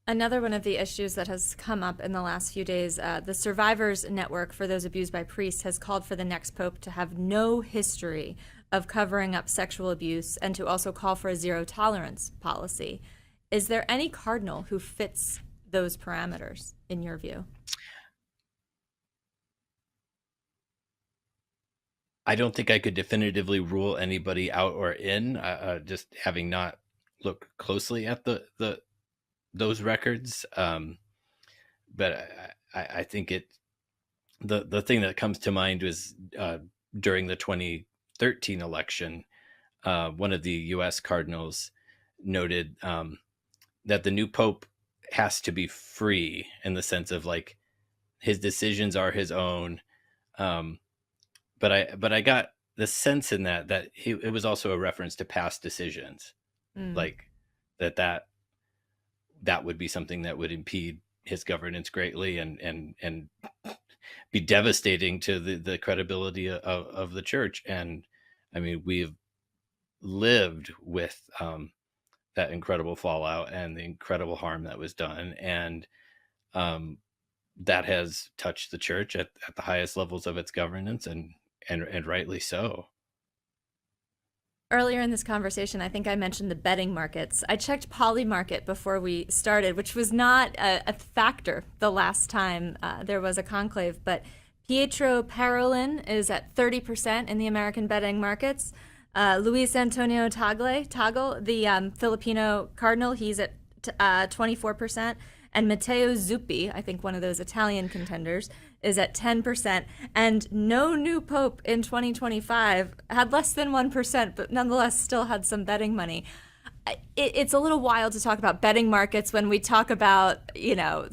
Another one of the issues that has come up in the last few days, the Survivors Network for those abused by priests has called for the next pope to have no history of covering up sexual abuse and to also call for a zero tolerance policy. Is there any cardinal who fits those parameters, in your view? I don't think I could definitively rule anybody out or in, just having not looked closely at the those records. But I think the thing that comes to mind was during the 2013 election, one of the U.S. cardinals noted that the new pope has to be free in the sense of like his decisions are his own. Um, but I got the sense in that it was also a reference to past decisions, Mm. like that would be something that would impede his governance greatly and be devastating to the credibility of the church. And I mean, we've lived with that incredible fallout and the incredible harm that was done, and um, that has touched the church at the highest levels of its governance, and rightly so. Earlier in this conversation, I think I mentioned the betting markets. I checked Polymarket before we started, which was not a factor the last time there was a conclave, but Pietro Parolin is at 30% in the American betting markets. Luis Antonio Tagle, the Filipino cardinal, he's at 24%. And Matteo Zuppi, I think one of those Italian contenders, is at 10%. And no new pope in 2025 had less than 1%, but nonetheless still had some betting money. It's a little wild to talk about betting markets when we talk about,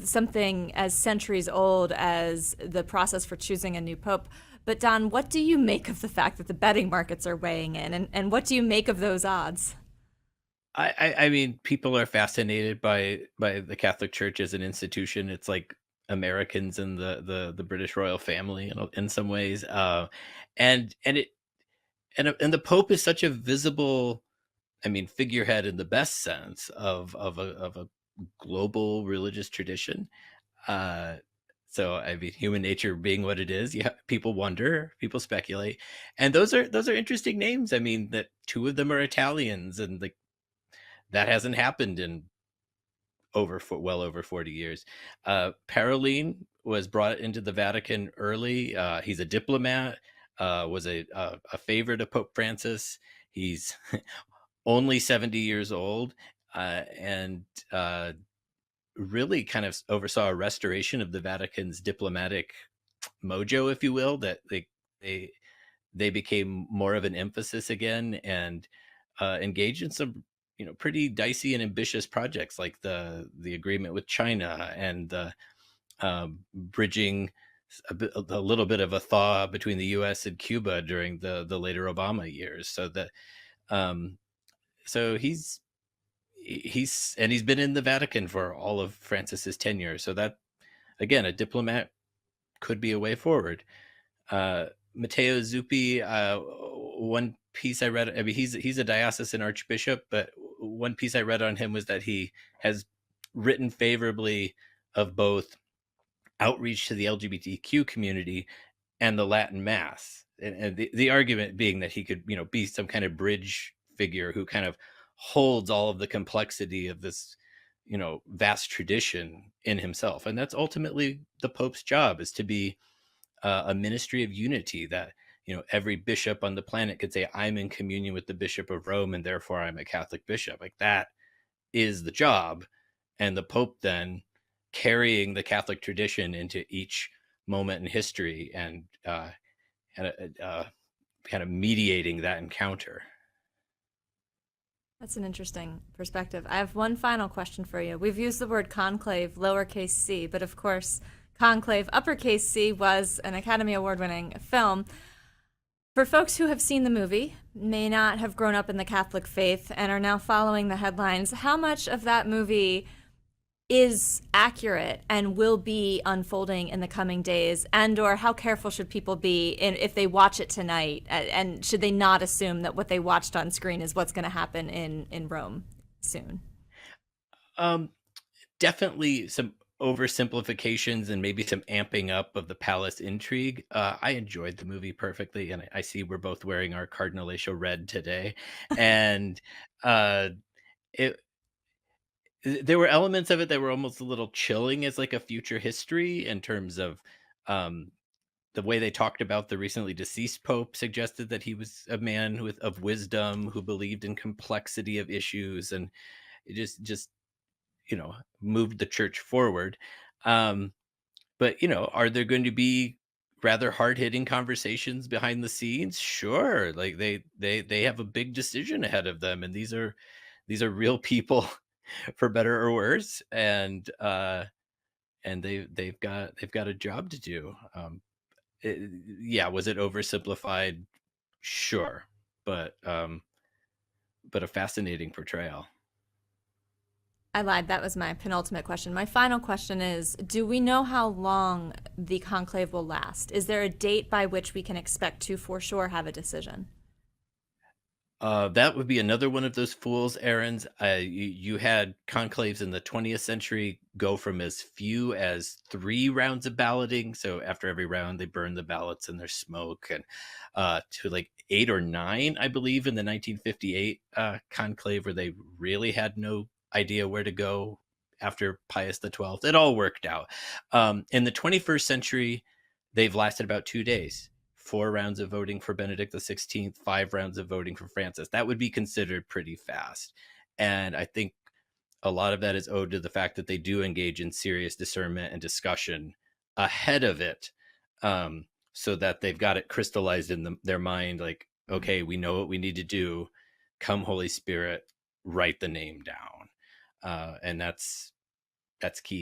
something as centuries old as the process for choosing a new pope. But Don, what do you make of the fact that the betting markets are weighing in? And what do you make of those odds? I mean, people are fascinated by the Catholic Church as an institution. It's like Americans and the British royal family in some ways, and it and the Pope is such a visible, I mean, figurehead in the best sense of a global religious tradition. Uh, so I mean, human nature being what it is, yeah, people wonder, people speculate, and those are interesting names. I mean, that two of them are Italians, and like that hasn't happened in well over 40 years. Paroline was brought into the Vatican early. He's a diplomat, was a favorite of Pope Francis. He's only 70 years old, and really kind of oversaw a restoration of the Vatican's diplomatic mojo, if you will, that they they became more of an emphasis again, and engaged in some pretty dicey and ambitious projects like the agreement with China, and the bridging a little bit of a thaw between the U.S. and Cuba during the later Obama years. So that um, so he's been in the Vatican for all of Francis's tenure. So that, again, a diplomat could be a way forward. Matteo Zuppi, one piece I read, I mean, he's a diocesan archbishop, but one piece I read on him was that he has written favorably of both outreach to the LGBTQ community and the Latin Mass, and the argument being that he could, be some kind of bridge figure who kind of holds all of the complexity of this, vast tradition in himself, and that's ultimately the Pope's job, is to be a ministry of unity, that every bishop on the planet could say, I'm in communion with the Bishop of Rome and therefore I'm a Catholic bishop. Like, that is the job. And the Pope then carrying the Catholic tradition into each moment in history, and kind of mediating that encounter. That's an interesting perspective. I have one final question for you. We've used the word conclave, lowercase c, but of course, Conclave, uppercase C, was an Academy Award winning film. For folks who have seen the movie, may not have grown up in the Catholic faith, and are now following the headlines, how much of that movie is accurate and will be unfolding in the coming days, and or how careful should people be if they watch it tonight, and should they not assume that what they watched on screen is what's going to happen in Rome soon? Um, definitely some oversimplifications and maybe some amping up of the palace intrigue. I enjoyed the movie perfectly, and I see we're both wearing our cardinalatial red today. And uh, it there were elements of it that were almost a little chilling as like a future history in terms of um, the way they talked about the recently deceased pope suggested that he was a man with of wisdom who believed in complexity of issues, and it just moved the church forward. Um, but are there going to be rather hard-hitting conversations behind the scenes? Sure. Like they have a big decision ahead of them, and these are real people for better or worse, and they've got a job to do. Yeah, was it oversimplified? Sure. But a fascinating portrayal. I lied. That was my penultimate question. My final question is, do we know how long the conclave will last? Is there a date by which we can expect to for sure have a decision? That would be another one of those fool's errands. You had conclaves in the 20th century go from as few as 3 rounds of balloting. So after every round, they burn the ballots and there's smoke, and to like 8 or 9, I believe, in the 1958 conclave, where they really had no idea where to go after Pius XII. It all worked out. In the 21st century, they've lasted about 2 days. 4 rounds of voting for Benedict XVI, 5 rounds of voting for Francis. That would be considered pretty fast. And I think a lot of that is owed to the fact that they do engage in serious discernment and discussion ahead of it, so that they've got it crystallized in their mind, like, okay, we know what we need to do. Come, Holy Spirit, write the name down. And that's key.